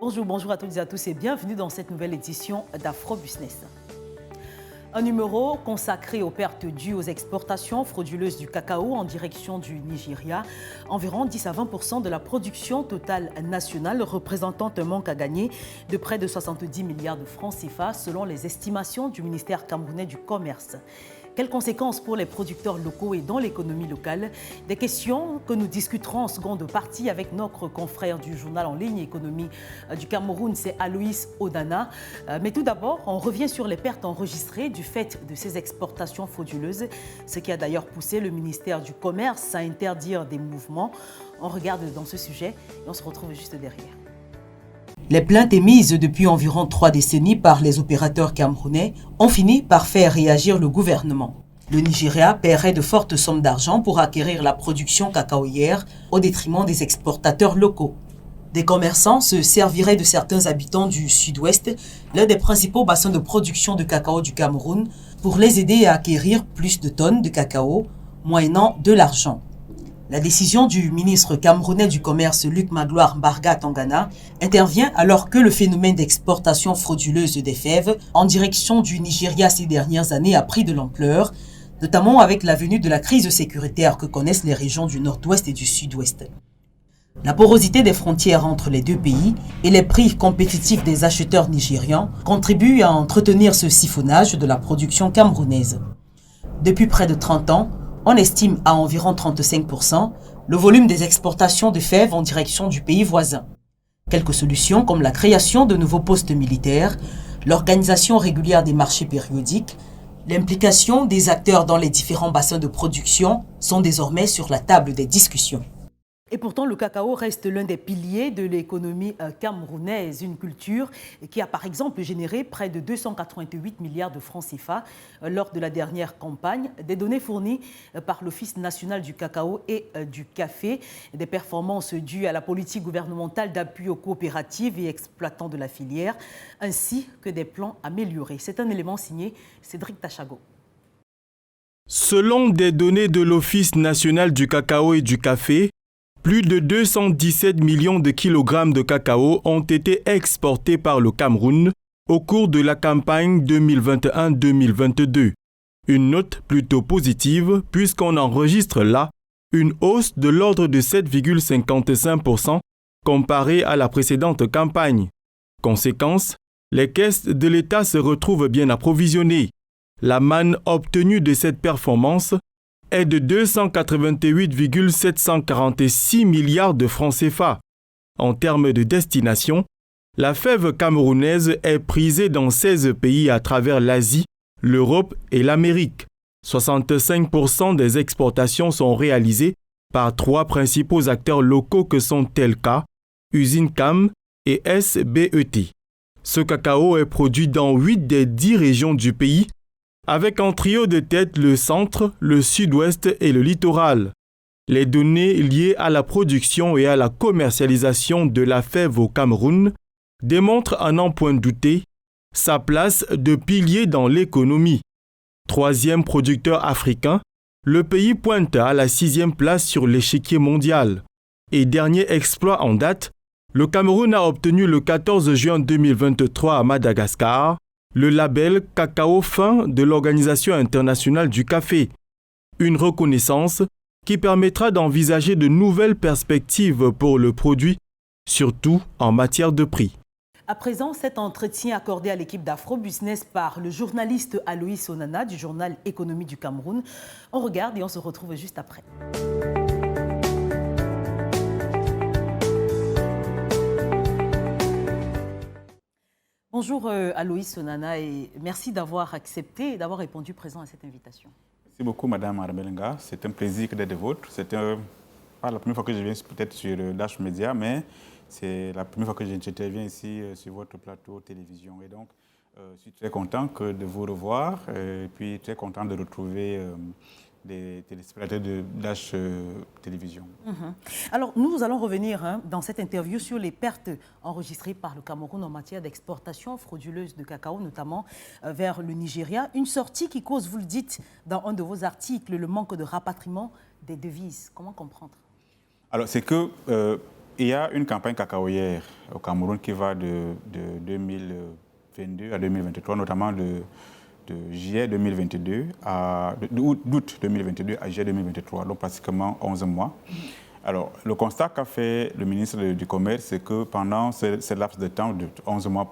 Bonjour à toutes et à tous et bienvenue dans cette nouvelle édition d'Afro Business. Un numéro consacré aux pertes dues aux exportations frauduleuses du cacao en direction du Nigeria. Environ 10 à 20% de la production totale nationale représentant un manque à gagner de près de 70 milliards de francs CFA selon les estimations du ministère camerounais du Commerce. Quelles conséquences pour les producteurs locaux et dans l'économie locale? Des questions que nous discuterons en seconde partie avec notre confrère du journal en ligne Économie du Cameroun, c'est Aloïs Odana. Mais tout d'abord, on revient sur les pertes enregistrées du fait de ces exportations frauduleuses, ce qui a d'ailleurs poussé le ministère du Commerce à interdire des mouvements. On regarde dans ce sujet et on se retrouve juste derrière. Les plaintes émises depuis environ 3 décennies par les opérateurs camerounais ont fini par faire réagir le gouvernement. Le Nigeria paierait de fortes sommes d'argent pour acquérir la production cacaoyère au détriment des exportateurs locaux. Des commerçants se serviraient de certains habitants du sud-ouest, l'un des principaux bassins de production de cacao du Cameroun, pour les aider à acquérir plus de tonnes de cacao, moyennant de l'argent. La décision du ministre camerounais du Commerce, Luc Magloire Mbarga Tangana, intervient alors que le phénomène d'exportation frauduleuse des fèves en direction du Nigeria ces dernières années a pris de l'ampleur, notamment avec la venue de la crise sécuritaire que connaissent les régions du nord-ouest et du sud-ouest. La porosité des frontières entre les deux pays et les prix compétitifs des acheteurs nigérians contribuent à entretenir ce siphonnage de la production camerounaise. Depuis près de 30 ans, on estime à environ 35% le volume des exportations de fèves en direction du pays voisin. Quelques solutions comme la création de nouveaux postes militaires, l'organisation régulière des marchés périodiques, l'implication des acteurs dans les différents bassins de production sont désormais sur la table des discussions. Et pourtant, le cacao reste l'un des piliers de l'économie camerounaise, une culture qui a par exemple généré près de 288 milliards de francs CFA lors de la dernière campagne. Des données fournies par l'Office national du cacao et du café, des performances dues à la politique gouvernementale d'appui aux coopératives et exploitants de la filière, ainsi que des plans améliorés. C'est un élément signé Cédric Tachago. Selon des données de l'Office national du cacao et du café, plus de 217 millions de kilogrammes de cacao ont été exportés par le Cameroun au cours de la campagne 2021-2022. Une note plutôt positive puisqu'on enregistre là une hausse de l'ordre de 7,55% comparée à la précédente campagne. Conséquence, les caisses de l'État se retrouvent bien approvisionnées. La manne obtenue de cette performance est de 288,746 milliards de francs CFA. En termes de destination, la fève camerounaise est prisée dans 16 pays à travers l'Asie, l'Europe et l'Amérique. 65% des exportations sont réalisées par 3 principaux acteurs locaux que sont Telka, Usine Cam et SBET. Ce cacao est produit dans 8 des 10 régions du pays, avec en trio de tête le centre, le sud-ouest et le littoral. Les données liées à la production et à la commercialisation de la fève au Cameroun démontrent à n'en point douter sa place de pilier dans l'économie. 3e producteur africain, le pays pointe à la 6e place sur l'échiquier mondial. Et dernier exploit en date, le Cameroun a obtenu le 14 juin 2023 à Madagascar le label Cacao fin de l'Organisation internationale du café, une reconnaissance qui permettra d'envisager de nouvelles perspectives pour le produit, surtout en matière de prix. À présent, cet entretien accordé à l'équipe d'Afro Business par le journaliste Aloïs Odana du journal Économie du Cameroun. On regarde et on se retrouve juste après. Bonjour Aloïs Odana et merci d'avoir accepté et d'avoir répondu présent à cette invitation. Merci beaucoup Madame Arabelenga, c'est un plaisir d'être de vôtre. C'est pas la première fois que je viens peut-être sur Dash Media, mais c'est la première fois que j'interviens ici sur votre plateau télévision. Et donc, je suis très content de vous revoir et puis très content de retrouver des téléspectateurs de Dash Télévision. Alors, nous allons revenir dans cette interview sur les pertes enregistrées par le Cameroun en matière d'exportation frauduleuse de cacao, notamment vers le Nigeria. Une sortie qui cause, vous le dites dans un de vos articles, le manque de rapatriement des devises. Comment comprendre? Alors, c'est que il y a une campagne cacaoyère au Cameroun qui va de 2022 à 2023, notamment de juillet 2022 d'août 2022 à juillet 2023, donc pratiquement 11 mois. Alors, le constat qu'a fait le ministre du Commerce, c'est que pendant ce laps de temps, de 11 mois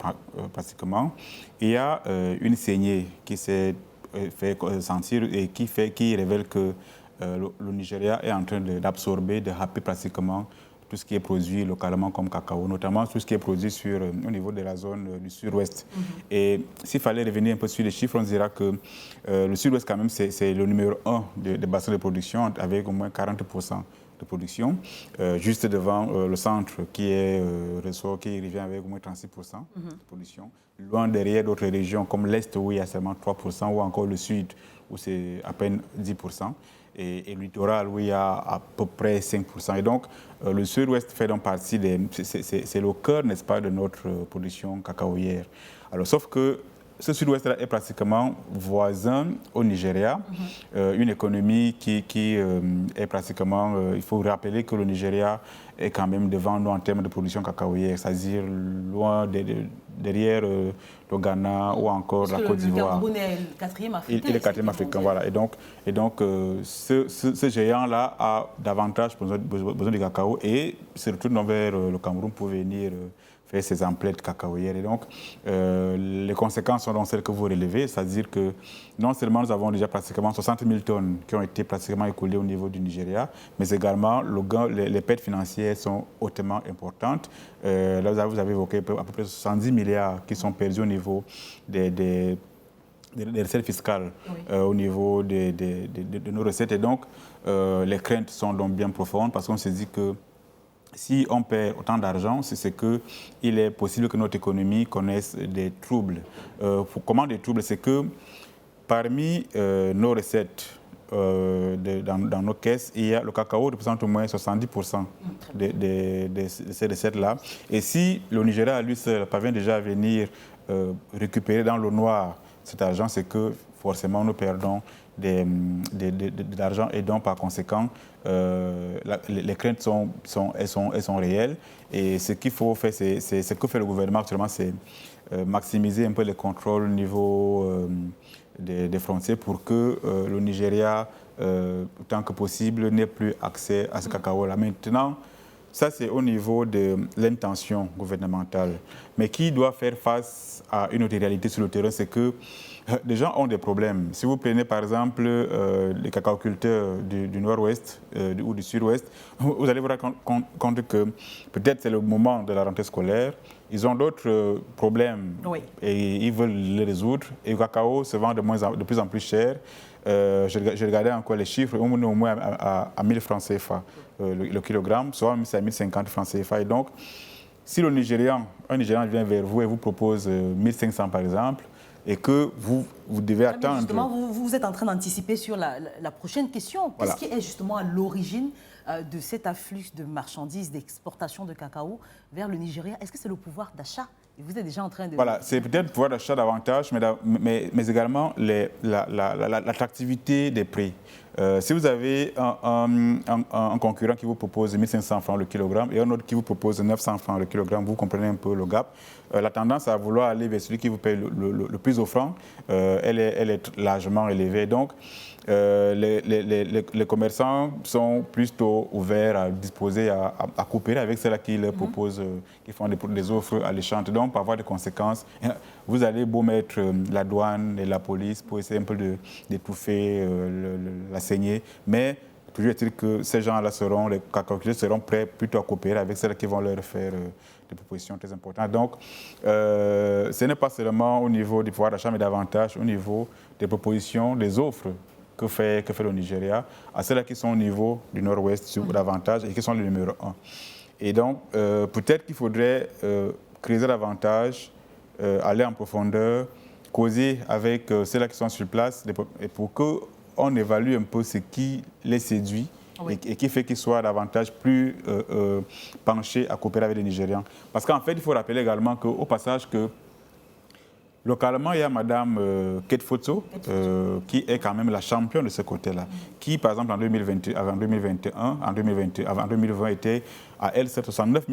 pratiquement, il y a une saignée qui s'est fait sentir et qui révèle que le Nigeria est en train d'absorber, de happer pratiquement tout ce qui est produit localement comme cacao, notamment tout ce qui est produit au niveau de la zone du sud-ouest. Et s'il fallait revenir un peu sur les chiffres, on dira que le sud-ouest, quand même, c'est le numéro 1 des bassins de production, avec au moins 40% de production, juste devant le centre qui est ressort, qui revient avec au moins 36% de production. Loin derrière d'autres régions comme l'Est où il y a seulement 3%, ou encore le Sud où c'est à peine 10%. Et le littoral où il y a à peu près 5%. Et donc, le sud-ouest fait donc partie c'est le cœur, n'est-ce pas, de notre production cacaoyère. Alors, sauf que ce sud-ouest-là est pratiquement voisin au Nigeria, une économie qui est pratiquement... il faut rappeler que le Nigeria est quand même devant nous en termes de production cacaoyère, c'est-à-dire loin derrière le Ghana ou encore la Côte d'Ivoire. Le Cameroun est le quatrième africain. Il est le quatrième africain, voilà. Et donc ce géant-là a davantage besoin de cacao et se retourne vers le Cameroun pour venir faire ses emplettes cacaoyères. Et donc, les conséquences sont donc celles que vous relevez, c'est-à-dire que non seulement nous avons déjà pratiquement 60 000 tonnes qui ont été pratiquement écoulées au niveau du Nigeria, mais également les pertes financières sont hautement importantes. Là, vous avez évoqué à peu près 70 milliards qui sont perdus au niveau des recettes fiscales, au niveau de nos recettes. Et donc, les craintes sont donc bien profondes parce qu'on se dit que si on perd autant d'argent, c'est qu'il est possible que notre économie connaisse des troubles. Comment des troubles? C'est que parmi nos recettes, dans nos caisses, le cacao représente au moins 70% de ces recettes-là. Et si le Nigeria, lui seul, parvient déjà à venir récupérer dans le noir cet argent, c'est que forcément nous perdons de l'argent et donc par conséquent les craintes sont réelles et ce qu'il faut faire, c'est ce que fait le gouvernement actuellement, c'est maximiser un peu les contrôles au niveau des frontières pour que le Nigeria, autant que possible, n'ait plus accès à ce cacao-là. Maintenant, ça, c'est au niveau de l'intention gouvernementale. Mais qui doit faire face à une autre réalité sur le terrain, c'est que les gens ont des problèmes. Si vous prenez par exemple les cacaoculteurs du nord-ouest ou du sud-ouest, vous allez vous rendre compte que peut-être c'est le moment de la rentrée scolaire, ils ont d'autres problèmes et ils veulent les résoudre. Et le cacao se vend de plus en plus cher. Je regardais encore les chiffres, au moins à 1000 francs CFA le kilogramme, soit même à 1050 francs CFA. Et donc, si un Nigérian vient vers vous et vous propose 1500 par exemple, et que vous devez attendre... Justement, vous êtes en train d'anticiper sur la prochaine question. Qu'est-ce qui est justement à l'origine de cet afflux de marchandises, d'exportation de cacao vers le Nigeria? Est-ce que c'est le pouvoir d'achat? Et vous êtes déjà en train de... Voilà, c'est peut-être le pouvoir d'achat davantage, mais également l'attractivité des prix. Si vous avez un concurrent qui vous propose 1500 francs le kilogramme et un autre qui vous propose 900 francs le kilogramme, vous comprenez un peu le gap. La tendance à vouloir aller vers celui qui vous paye le plus offrant, elle est largement élevée. Donc, les commerçants sont plutôt ouverts à disposer, à coopérer avec ceux-là qui leur proposent, qui font des offres alléchantes. Donc, par avoir des conséquences, vous allez beau mettre la douane et la police pour essayer un peu d'étouffer la saignée, mais toujours est-il que ces gens-là les cacaoculteurs seront prêts plutôt à coopérer avec ceux-là qui vont leur faire des propositions très importantes. Donc, ce n'est pas seulement au niveau du pouvoir d'achat, mais davantage au niveau des propositions, des offres que fait le Nigeria à ceux-là qui sont au niveau du nord-ouest davantage et qui sont le numéro 1. Et donc, peut-être qu'il faudrait creuser davantage, aller en profondeur, causer avec ceux-là qui sont sur place et pour qu'on évalue un peu ce qui les séduit et qui fait qu'ils soient davantage plus penchés à coopérer avec les Nigérians. Parce qu'en fait, il faut rappeler également qu'au passage que Localement, il y a Madame Kate Foto, qui est quand même la championne de ce côté-là, qui, par exemple, en 2020, était à elle seule 69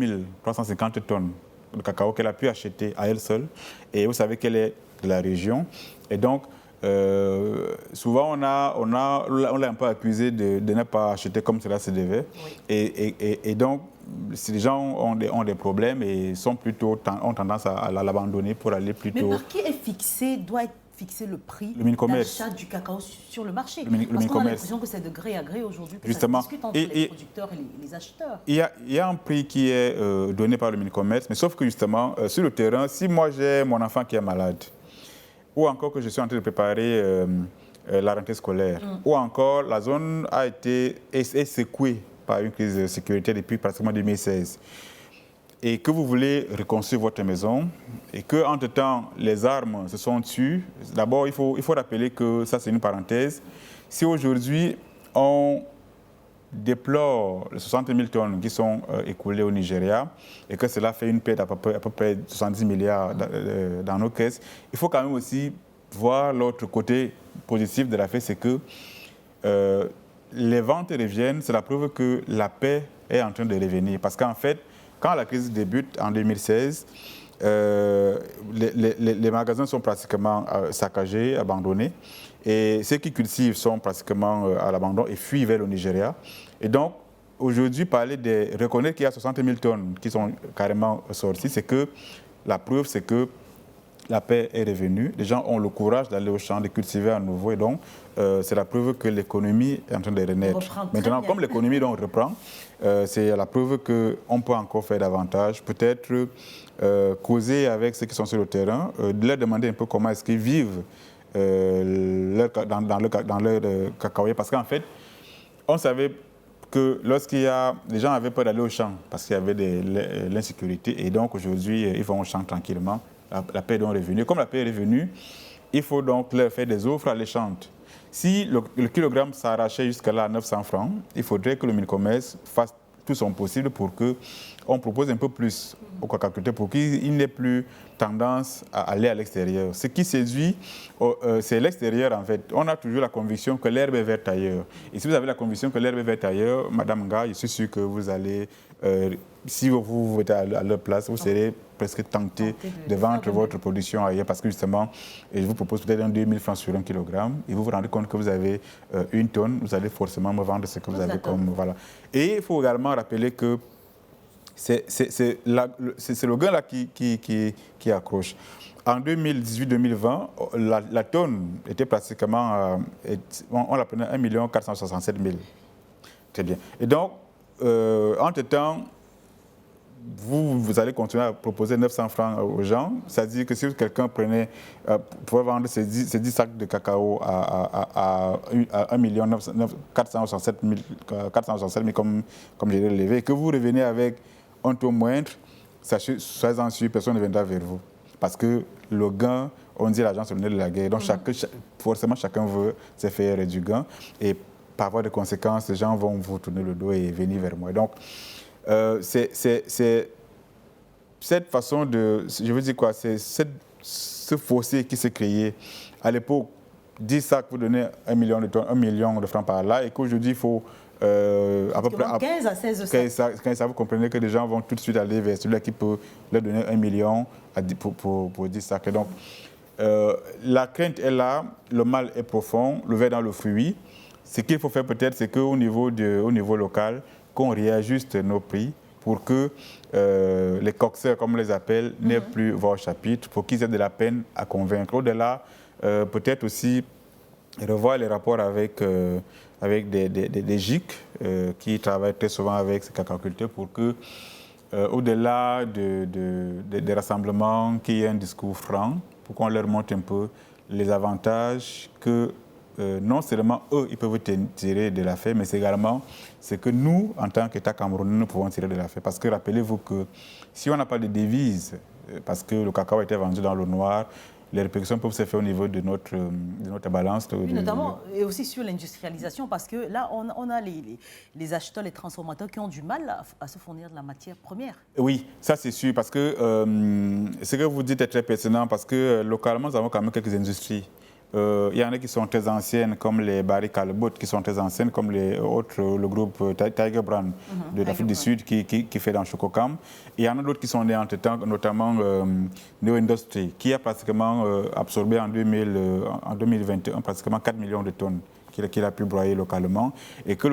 350 tonnes de cacao qu'elle a pu acheter à elle seule. Et vous savez qu'elle est de la région. Et donc, souvent, on l'a un peu accusé de ne pas acheter comme cela se devait. Oui. Et donc, si les gens ont des problèmes et ont tendance à l'abandonner pour aller plutôt... Mais par qui est fixé, doit être fixé le prix d'achat du cacao sur le marché? Parce qu'on a l'impression que c'est de gré à gré aujourd'hui, que justement, ça se discute entre les producteurs et les acheteurs. Il y a un prix qui est donné par le mini-commerce, mais sauf que justement, sur le terrain, si moi j'ai mon enfant qui est malade, ou encore que je suis en train de préparer la rentrée scolaire, ou encore la zone est secouée par une crise de sécurité depuis pratiquement 2016, et que vous voulez reconstruire votre maison, et qu'entre-temps, les armes se sont tues, d'abord, il faut rappeler que ça, c'est une parenthèse. Si aujourd'hui, on déplore les 60 000 tonnes qui sont écoulées au Nigeria, et que cela fait une perte à peu près 70 milliards dans nos caisses, il faut quand même aussi voir l'autre côté positif de la fait, c'est que les ventes reviennent, c'est la preuve que la paix est en train de revenir. Parce qu'en fait, quand la crise débute en 2016, les magasins sont pratiquement saccagés, abandonnés. Et ceux qui cultivent sont pratiquement à l'abandon et fuient vers le Nigeria. Et donc, aujourd'hui, reconnaître qu'il y a 60 000 tonnes qui sont carrément sorties, c'est que la preuve, c'est que la paix est revenue. Les gens ont le courage d'aller au champ, de cultiver à nouveau. Et donc, c'est la preuve que l'économie est en train de renaître. Maintenant, comme l'économie reprend, c'est la preuve qu'on peut encore faire davantage. Peut-être causer avec ceux qui sont sur le terrain, de leur demander un peu comment est-ce qu'ils vivent dans leur cacaoyer. Parce qu'en fait, on savait que les gens avaient peur d'aller au champ parce qu'il y avait de l'insécurité. Et donc, aujourd'hui, ils vont au champ tranquillement. La paix est donc revenue. Comme la paix est revenue, il faut donc leur faire des offres alléchantes. Si le kilogramme s'arrachait jusqu'à là à 900 francs, il faudrait que le mini-commerce fasse tout son possible pour qu'on propose un peu plus aux cacaculteurs pour qu'il n'ait plus tendance à aller à l'extérieur. Ce qui séduit, c'est l'extérieur en fait. On a toujours la conviction que l'herbe est verte ailleurs. Et si vous avez la conviction que l'herbe est verte ailleurs, Madame Nga, je suis sûr que vous allez, si vous êtes à leur place, vous serez presque tenté de vendre votre production ailleurs parce que justement, je vous propose peut-être 2 000 francs sur 1 kilogramme et vous vous rendez compte que vous avez 1 tonne, vous allez forcément me vendre ce que vous avez comme... Voilà. Et il faut également rappeler que c'est le gain-là qui accroche. En 2018-2020, la tonne était pratiquement, on la prenait 1 467 000. Très bien. Et donc, entre-temps, vous allez continuer à proposer 900 francs aux gens. C'est-à-dire que si quelqu'un pouvait vendre ses 10 sacs de cacao à 1 467 000, comme je l'ai relevé, et que vous revenez avec un taux moindre, soyez-en sûr, personne ne viendra vers vous. Parce que le gain, on dit l'argent sur le nez de la guerre. Donc forcément, chacun veut se faire du gain. Et par voie de conséquence, les gens vont vous tourner le dos et venir vers moi. Donc, c'est cette façon de... Je veux dire quoi? C'est ce fossé qui s'est créé. À l'époque, 10 sacs, vous donnez 1 million de francs par là. Et qu'aujourd'hui, il faut... à peu près 15 à 16 sacs. 15 sacs, vous comprenez que les gens vont tout de suite aller vers celui-là qui peut leur donner 1 million pour 10 sacs. Et donc, la crainte est là, le mal est profond, le ver dans le fruit. Ce qu'il faut faire peut-être, c'est qu'au niveau local, qu'on réajuste nos prix pour que les coxeurs, comme on les appelle, n'aient plus voix au chapitre, pour qu'ils aient de la peine à convaincre. Au-delà, peut-être aussi revoir les rapports avec des GIC qui travaillent très souvent avec ces cacaculteurs pour que, au-delà des rassemblements, qu'il y ait un discours franc, pour qu'on leur montre un peu les avantages que non seulement eux, ils peuvent tirer de l'affaire, mais c'est également ce que nous, en tant qu'État camerounais, nous pouvons tirer de l'affaire. Parce que rappelez-vous que si on n'a pas de devise, parce que le cacao était vendu dans le noir, les répercussions peuvent se faire au niveau de notre balance. Oui, notamment, et aussi sur l'industrialisation, parce que là, on a les acheteurs, les transformateurs qui ont du mal à se fournir de la matière première. Oui, ça c'est sûr, parce que ce que vous dites est très pertinent, parce que localement, nous avons quand même quelques industries. Il y en a qui sont très anciennes, comme les Barry Callebaut, qui sont très anciennes, comme les autres, le groupe Tiger Brand de l'Afrique du Sud, qui fait dans Chococam. Et il y en a d'autres qui sont nés entre-temps, notamment Neo Industry, qui a pratiquement absorbé en 2021 pratiquement 4 millions de tonnes qu'il a pu broyer localement. Et que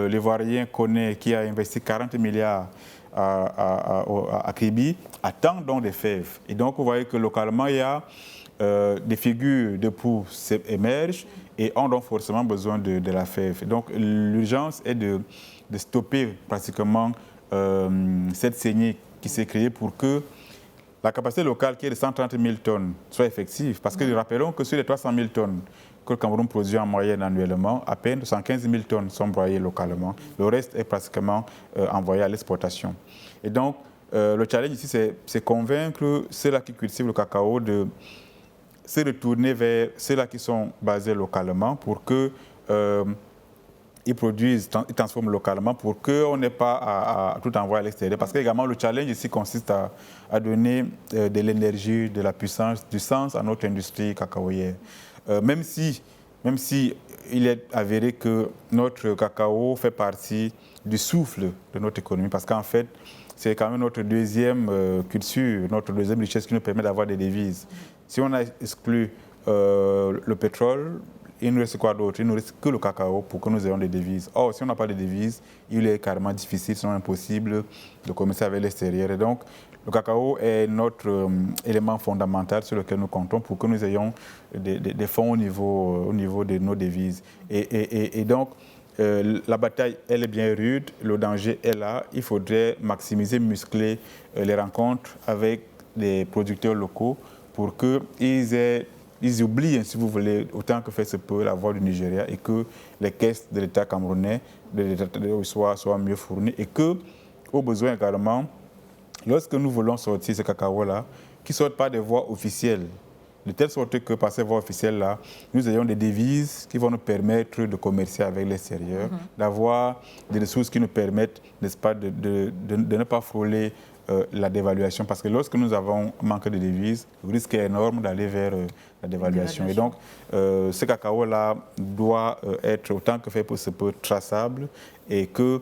l'Ivoirien connaît, qui a investi 40 milliards à Kribi, attend donc des fèves. Et donc, vous voyez que localement, il y a des figures de proue émergent et ont donc forcément besoin de la fève. Donc l'urgence est de stopper pratiquement cette saignée qui s'est créée pour que la capacité locale qui est de 130 000 tonnes soit effective. Parce que rappelons que sur les 300 000 tonnes que le Cameroun produit en moyenne annuellement, à peine 115 000 tonnes sont broyées localement. Le reste est pratiquement envoyé à l'exportation. Et donc le challenge ici, c'est convaincre ceux-là qui cultivent le cacao de se retourner vers ceux-là qui sont basés localement pour que ils produisent, ils transforment localement pour qu'on n'ait pas à tout envoyer à l'extérieur. Parce que également le challenge ici consiste à donner de l'énergie, de la puissance, du sens à notre industrie cacaoyère. Même si il est avéré que notre cacao fait partie du souffle de notre économie, parce qu'en fait, c'est quand même notre deuxième culture, notre deuxième richesse qui nous permet d'avoir des devises. Si on a exclu le pétrole, il ne reste quoi d'autre? Il ne reste que le cacao pour que nous ayons des devises. Or, si on n'a pas de devises, il est carrément difficile, sinon impossible de commercer avec l'extérieur. Et donc, le cacao est notre élément fondamental sur lequel nous comptons pour que nous ayons des fonds au niveau de nos devises. Et donc, la bataille, elle est bien rude, le danger est là. Il faudrait maximiser, muscler les rencontres avec les producteurs locaux pour qu'ils oublient, si vous voulez, autant que faire se peut, la voix du Nigeria et que les caisses de l'État camerounais soient mieux fournies et que, au besoin également, lorsque nous voulons sortir ce cacao-là, qu'ils ne sortent pas des voies officielles, de telle sorte que par ces voies officielles-là, nous ayons des devises qui vont nous permettre de commercer avec l'extérieur, d'avoir des ressources qui nous permettent, n'est-ce pas, de ne pas frôler la dévaluation. Parce que lorsque nous avons manqué de devises, le risque est énorme d'aller vers la dévaluation. Et donc, ce cacao-là doit être autant que fait pour se peut traçable et que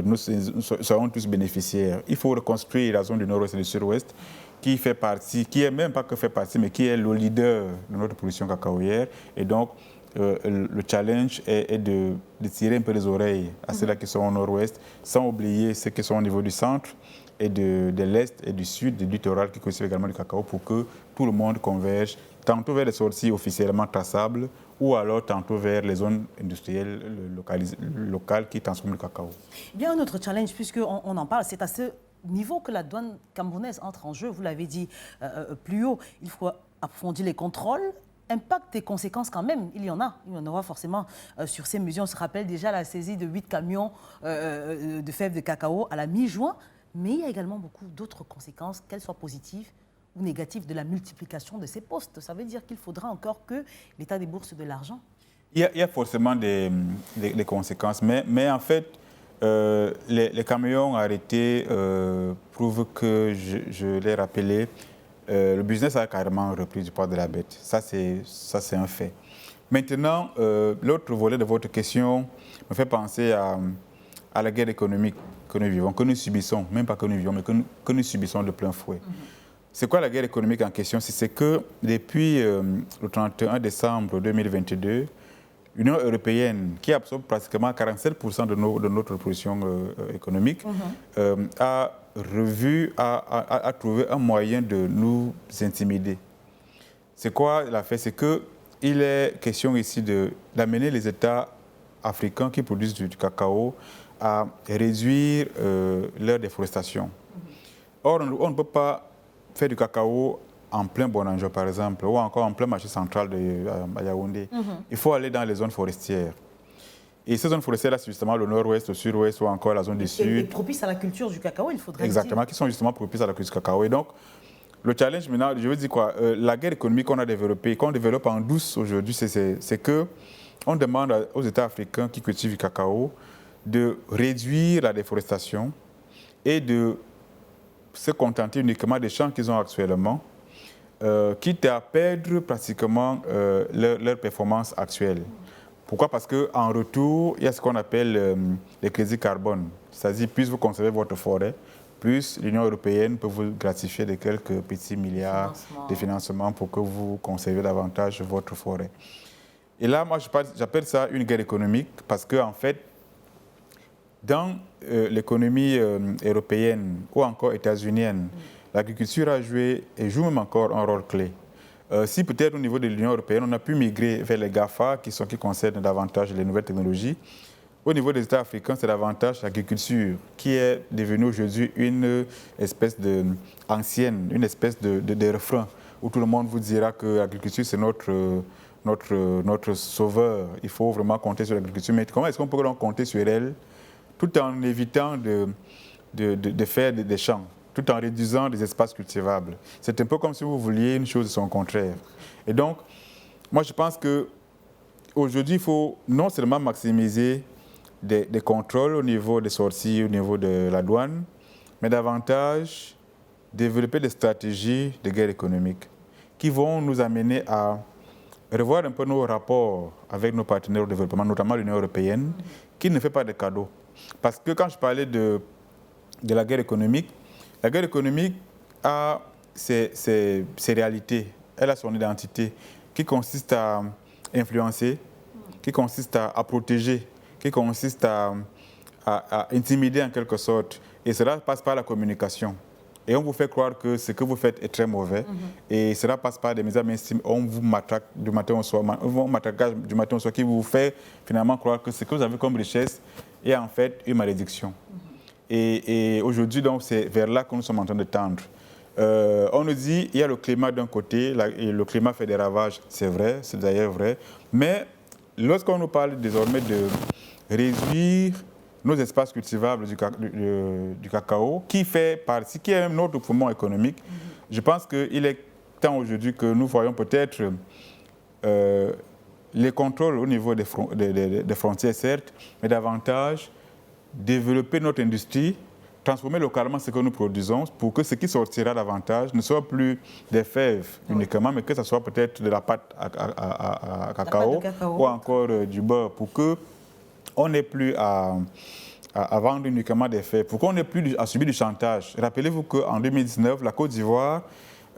nous serons tous bénéficiaires. Il faut reconstruire la zone du nord-ouest et du sud-ouest qui fait partie, qui est même pas que fait partie, mais qui est le leader de notre production cacaoyère. Et donc, le challenge est de tirer un peu les oreilles à ceux-là qui sont au nord-ouest, sans oublier ceux qui sont au niveau du centre et de l'est et du sud, du littoral qui cultivent également du cacao, pour que tout le monde converge, tantôt vers les sorties officiellement traçables, ou alors tantôt vers les zones industrielles locales qui transforment le cacao. Bien, un autre challenge, puisqu'on en parle, c'est à ce niveau que la douane camerounaise entre en jeu. Vous l'avez dit plus haut, il faut approfondir les contrôles. Impact et conséquences quand même, il y en aura forcément sur ces mesures. On se rappelle déjà la saisie de 8 camions de fèves de cacao à la mi-juin, mais il y a également beaucoup d'autres conséquences, qu'elles soient positives ou négatives, de la multiplication de ces postes. Ça veut dire qu'il faudra encore que l'État débourse de l'argent. Il y a forcément des conséquences, mais en fait, les camions arrêtés prouvent que, je l'ai rappelé, le business a carrément repris du poids de la bête. Ça, c'est un fait. Maintenant, l'autre volet de votre question me fait penser à la guerre économique que nous vivons, que nous subissons, même pas que nous vivons, mais que nous subissons de plein fouet. C'est quoi la guerre économique en question? C'est que depuis le 31 décembre 2022, l'Union européenne, qui absorbe pratiquement 47% de notre production économique, a trouvé un moyen de nous intimider. C'est quoi elle a fait? C'est qu'il est question ici d'amener les États africains qui produisent du cacao à réduire leur déforestation. Or, on ne peut pas faire du cacao en plein Bonanjo, par exemple, ou encore en plein marché central à Yaoundé. Il faut aller dans les zones forestières. Et ces zones forestières-là, c'est justement le nord-ouest, le sud-ouest ou encore la zone du sud. Et propices à la culture du cacao, il faudrait exactement, qui sont justement propices à la culture du cacao. Et donc, Le challenge maintenant, je veux dire quoi, la guerre économique qu'on a développée, qu'on développe en douce aujourd'hui, c'est que on demande aux États africains qui cultivent du cacao de réduire la déforestation et de se contenter uniquement des champs qu'ils ont actuellement, quitte à perdre pratiquement leur performance actuelle. Pourquoi? Parce qu'en retour, il y a ce qu'on appelle les crédits carbone. C'est-à-dire, plus vous conservez votre forêt, plus l'Union européenne peut vous gratifier de quelques petits milliards de financement pour que vous conserviez davantage votre forêt. Et là, moi, j'appelle ça une guerre économique parce qu'en fait, dans l'économie européenne ou encore états-unienne, l'agriculture a joué et joue même encore un rôle clé. Si peut-être au niveau de l'Union européenne, on a pu migrer vers les GAFA qui concernent davantage les nouvelles technologies, au niveau des États africains, c'est davantage l'agriculture qui est devenue aujourd'hui une espèce ancienne, une espèce de refrain où tout le monde vous dira que l'agriculture c'est notre sauveur. Il faut vraiment compter sur l'agriculture. Mais comment est-ce qu'on peut donc compter sur elle tout en évitant de faire des champs, tout en réduisant des espaces cultivables? C'est un peu comme si vous vouliez une chose de son contraire. Et donc, moi je pense qu'aujourd'hui, il faut non seulement maximiser des contrôles au niveau des sorties, au niveau de la douane, mais davantage développer des stratégies de guerre économique qui vont nous amener à revoir un peu nos rapports avec nos partenaires au développement, notamment l'Union européenne, qui ne fait pas de cadeaux. Parce que quand je parlais de la guerre économique a ses réalités, elle a son identité, qui consiste à influencer, qui consiste à protéger, qui consiste à intimider en quelque sorte. Et cela passe par la communication. Et on vous fait croire que ce que vous faites est très mauvais. Et cela passe par des mises à mainstream. On vous matraque du matin au soir, qui vous fait finalement croire que ce que vous avez comme richesse est en fait une malédiction. Et aujourd'hui, donc, c'est vers là que nous sommes en train de tendre. On nous dit il y a le climat d'un côté, et le climat fait des ravages, c'est vrai, c'est d'ailleurs vrai. Mais lorsqu'on nous parle désormais de réduire nos espaces cultivables du cacao, qui fait partie, qui est même notre poumon économique, je pense qu'il est temps aujourd'hui que nous voyons peut-être les contrôles au niveau des frontières, certes, mais davantage développer notre industrie, transformer localement ce que nous produisons pour que ce qui sortira davantage ne soit plus des fèves uniquement, mais que ce soit peut-être de la pâte à cacao, ou encore du beurre, pour qu'on n'ait plus à vendre uniquement des fèves, pour qu'on n'ait plus à subir du chantage. Rappelez-vous qu'en 2019, la Côte d'Ivoire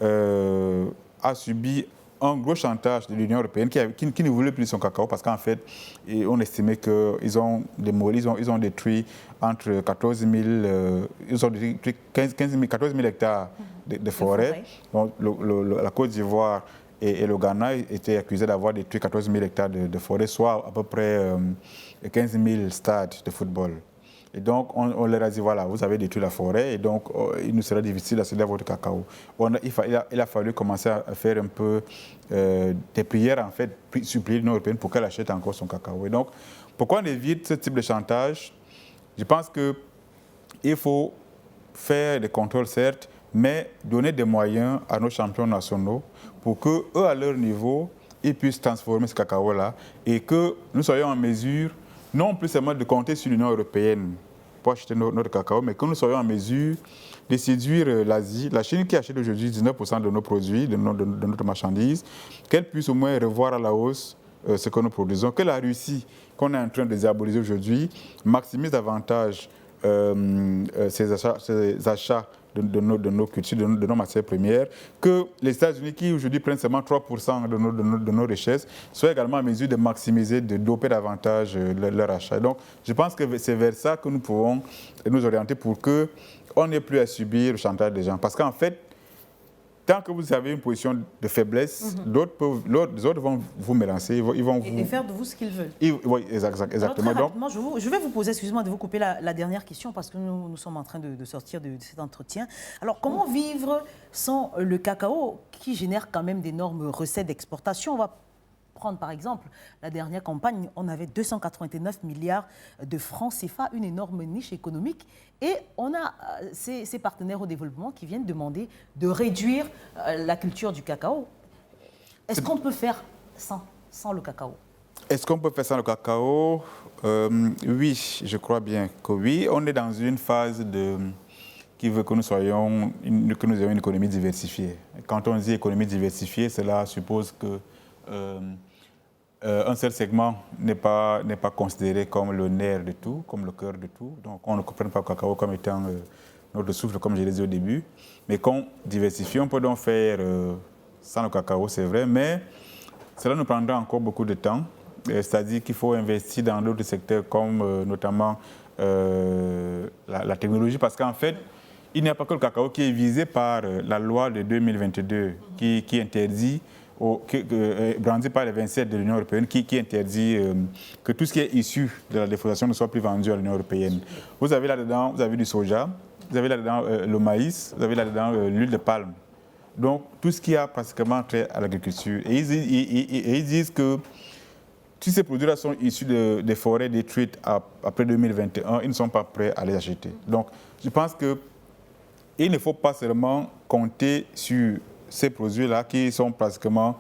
a subi un gros chantage de l'Union européenne qui ne voulait plus son cacao parce qu'en fait, on estimait qu'ils ont démoli, ils ont détruit entre 14 000 hectares de forêt. Donc, la Côte d'Ivoire et le Ghana étaient accusés d'avoir détruit 14 000 hectares de forêt, soit à peu près 15 000 stades de football. Et donc, on leur a dit, voilà, vous avez détruit la forêt et donc il nous sera difficile d'accéder à votre cacao. Il a fallu commencer à faire un peu des prières, en fait, supplier l'Union européenne pour qu'elle achète encore son cacao. Et donc, pourquoi on évite ce type de chantage? Je pense qu'il faut faire des contrôles, certes, mais donner des moyens à nos champions nationaux pour qu'eux, à leur niveau, ils puissent transformer ce cacao-là et que nous soyons en mesure non plus seulement de compter sur l'Union européenne pour acheter notre cacao, mais que nous soyons en mesure de séduire l'Asie, la Chine qui achète aujourd'hui 19% de nos produits, de notre marchandise, qu'elle puisse au moins revoir à la hausse ce que nous produisons, que la Russie, qu'on est en train de diaboliser aujourd'hui, maximise davantage ses achats de nos cultures, de nos matières premières, que les États-Unis, qui aujourd'hui prennent seulement 3% de nos richesses, soient également en mesure de maximiser, de doper davantage leur achat. Donc, je pense que c'est vers ça que nous pouvons nous orienter pour qu'on n'ait plus à subir le chantage des gens. Parce qu'en fait, tant que vous avez une position de faiblesse, d'autres vont vous menacer, ils vont vous... Et faire de vous ce qu'ils veulent. Oui, exactement. Alors, je vais vous poser, excusez-moi de vous couper la dernière question, parce que nous sommes en train de sortir de cet entretien. Alors, comment vivre sans le cacao, qui génère quand même d'énormes recettes d'exportation? On va prendre par exemple la dernière campagne, on avait 289 milliards de francs CFA, une énorme niche économique. Et on a ces partenaires au développement qui viennent demander de réduire la culture du cacao. Est-ce qu'on peut faire sans le cacao? Est-ce qu'on peut faire sans le cacao? Oui, je crois bien que oui. On est dans une phase qui veut que nous ayons une économie diversifiée. Quand on dit économie diversifiée, cela suppose que un seul segment n'est pas considéré comme le nerf de tout, comme le cœur de tout. Donc on ne comprend pas le cacao comme étant notre souffle, comme je l'ai dit au début. Mais qu'on diversifie, on peut donc faire sans le cacao, c'est vrai, mais cela nous prendra encore beaucoup de temps. C'est-à-dire qu'il faut investir dans d'autres secteurs comme notamment la technologie, parce qu'en fait, il n'y a pas que le cacao qui est visé par la loi de 2022 qui interdit, brandi par les 27 de l'Union européenne, qui interdit que tout ce qui est issu de la déforestation ne soit plus vendu à l'Union européenne. Vous avez là-dedans, vous avez du soja, vous avez là-dedans le maïs, vous avez là-dedans l'huile de palme. Donc, tout ce qui a pratiquement trait à l'agriculture. Et ils disent que si ces produits-là sont issus des forêts détruites après 2021, ils ne sont pas prêts à les acheter. Donc, je pense qu'il ne faut pas seulement compter sur ces produits-là qui sont pratiquement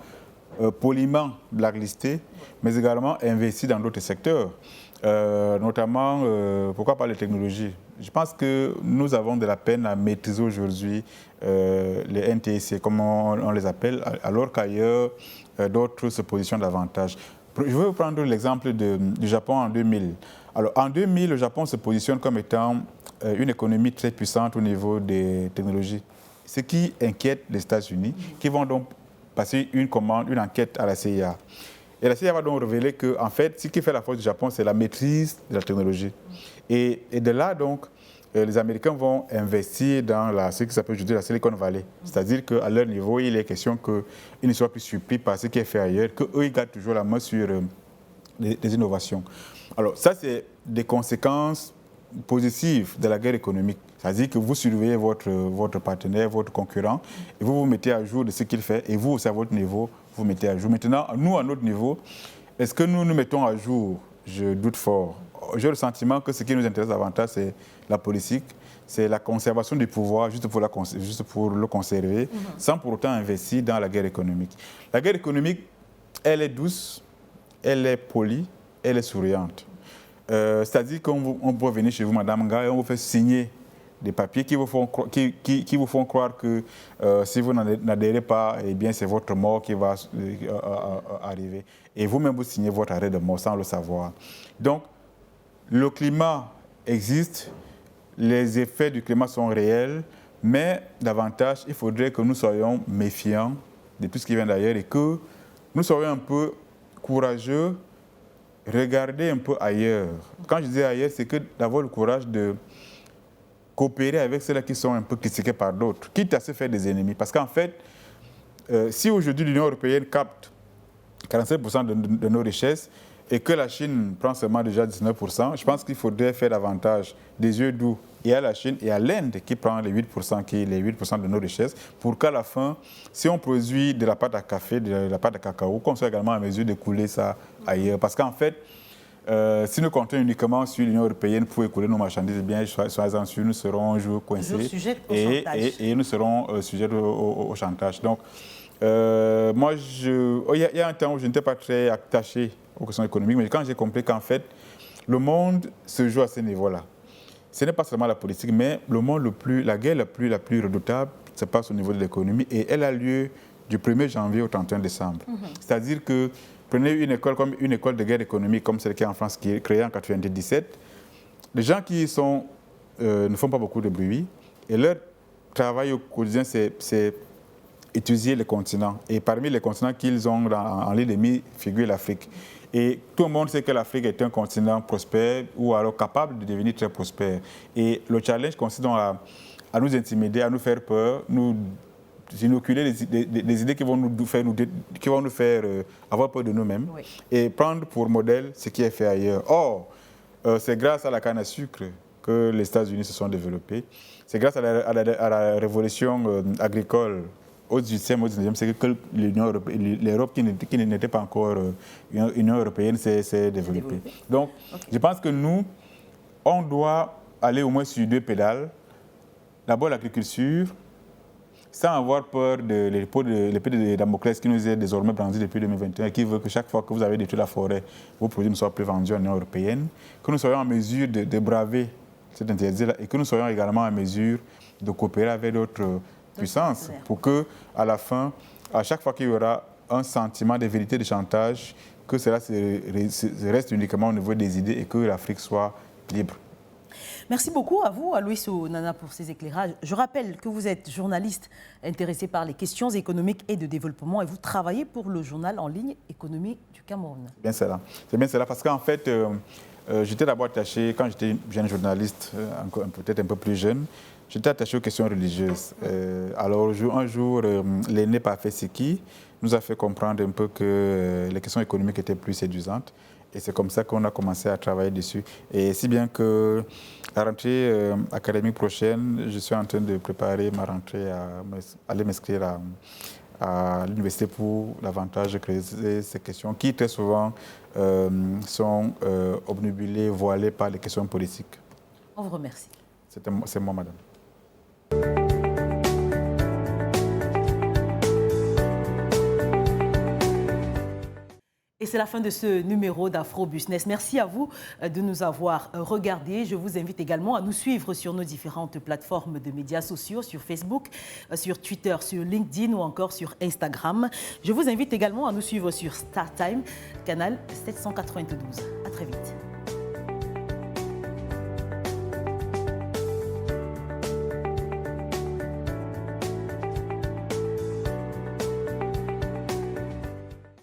polluants blacklistés, mais également investir dans d'autres secteurs, notamment, pourquoi pas les technologies. Je pense que nous avons de la peine à maîtriser aujourd'hui les NTIC, comme on les appelle, alors qu'ailleurs, d'autres se positionnent davantage. Je vais vous prendre l'exemple du Japon en 2000. Alors, en 2000, le Japon se positionne comme étant une économie très puissante au niveau des technologies. Ce qui inquiète les États-Unis, qui vont donc passer une enquête à la CIA. Et la CIA va donc révéler que, en fait, ce qui fait la force du Japon, c'est la maîtrise de la technologie. Et de là, donc, les Américains vont investir dans ce qui s'appelle aujourd'hui la Silicon Valley. C'est-à-dire qu'à leur niveau, il est question qu'ils ne soient plus surpris par ce qui est fait ailleurs, qu'eux, ils gardent toujours la main sur les innovations. Alors, ça, c'est des conséquences positives de la guerre économique. C'est-à-dire que vous surveillez votre partenaire, votre concurrent, et vous vous mettez à jour de ce qu'il fait, et vous aussi, à votre niveau, vous mettez à jour. Maintenant, nous, à notre niveau, est-ce que nous nous mettons à jour? Je doute fort. J'ai le sentiment que ce qui nous intéresse davantage, c'est la politique, c'est la conservation du pouvoir, juste pour le conserver, sans pour autant investir dans la guerre économique. La guerre économique, elle est douce, elle est polie, elle est souriante. C'est-à-dire qu'on peut venir chez vous, Madame Nga, et on vous fait signer des papiers qui vous font croire que si vous n'adhérez pas, eh bien c'est votre mort qui va arriver. Et vous-même, vous signez votre arrêt de mort sans le savoir. Donc, le climat existe, les effets du climat sont réels, mais davantage, il faudrait que nous soyons méfiants de tout ce qui vient d'ailleurs et que nous soyons un peu courageux, regarder un peu ailleurs. Quand je dis ailleurs, c'est que d'avoir le courage de coopérer avec ceux-là qui sont un peu critiqués par d'autres, quitte à se faire des ennemis. Parce qu'en fait, si aujourd'hui l'Union européenne capte 47% de nos richesses et que la Chine prend seulement déjà 19%, je pense qu'il faudrait faire davantage des yeux doux et à la Chine et à l'Inde qui prend les 8% de nos richesses pour qu'à la fin, si on produit de la pâte à café, de la pâte à cacao, qu'on soit également en mesure de couler ça ailleurs. Parce qu'en fait, si nous comptons uniquement sur l'Union européenne pour écouler nos marchandises, eh bien, soyez-en sûrs, nous serons un jour coincés et nous serons sujets au chantage. Donc, moi, il y a un temps où je n'étais pas très attaché aux questions économiques, mais quand j'ai compris qu'en fait, le monde se joue à ce niveau-là. Ce n'est pas seulement la politique, mais la guerre la plus redoutable se passe au niveau de l'économie et elle a lieu du 1er janvier au 31 décembre. C'est-à-dire que prenez une école comme une école de guerre économique comme celle qui est en France, qui est créée en 1997. Les gens qui ne font pas beaucoup de bruit et leur travail au quotidien, c'est étudier les continents. Et parmi les continents qu'ils ont en ligne de mire figure l'Afrique. Et tout le monde sait que l'Afrique est un continent prospère ou alors capable de devenir très prospère. Et le challenge consiste donc à nous intimider, à nous faire peur, nous inoculer des idées qui vont nous faire avoir peur de nous-mêmes et prendre pour modèle ce qui est fait ailleurs. Or, c'est grâce à la canne à sucre que les États-Unis se sont développés. C'est grâce à la révolution agricole au 18e, au 19e siècle que l'Europe qui n'était pas encore Union européenne s'est développée. Donc, je pense que nous, on doit aller au moins sur 2 pédales. D'abord l'agriculture, sans avoir peur de l'épée de Damoclès qui nous est désormais brandie depuis 2021 et qui veut que chaque fois que vous avez détruit la forêt, vos produits ne soient plus vendus en Union européenne, que nous soyons en mesure de braver cet interdit-là et que nous soyons également en mesure de coopérer avec d'autres puissances pour que, à la fin, à chaque fois qu'il y aura un sentiment de vérité, de chantage, que cela reste uniquement au niveau des idées et que l'Afrique soit libre. Merci beaucoup à vous, Alois Nana, pour ces éclairages. Je rappelle que vous êtes journaliste intéressé par les questions économiques et de développement et vous travaillez pour le journal en ligne Économie du Cameroun. C'est bien cela, parce qu'en fait, j'étais d'abord attaché, quand j'étais jeune journaliste, peut-être un peu plus jeune, j'étais attaché aux questions religieuses. Alors un jour, l'aîné Parfait Siki nous a fait comprendre un peu que les questions économiques étaient plus séduisantes. Et c'est comme ça qu'on a commencé à travailler dessus. Et si bien que la rentrée académique prochaine, je suis en train de préparer ma rentrée à aller m'inscrire à l'université pour davantage creuser ces questions qui très souvent sont obnubilées, voilées par les questions politiques. On vous remercie. C'est moi, madame. Et c'est la fin de ce numéro d'Afro Business. Merci à vous de nous avoir regardés. Je vous invite également à nous suivre sur nos différentes plateformes de médias sociaux, sur Facebook, sur Twitter, sur LinkedIn ou encore sur Instagram. Je vous invite également à nous suivre sur StarTime, canal 792. À très vite.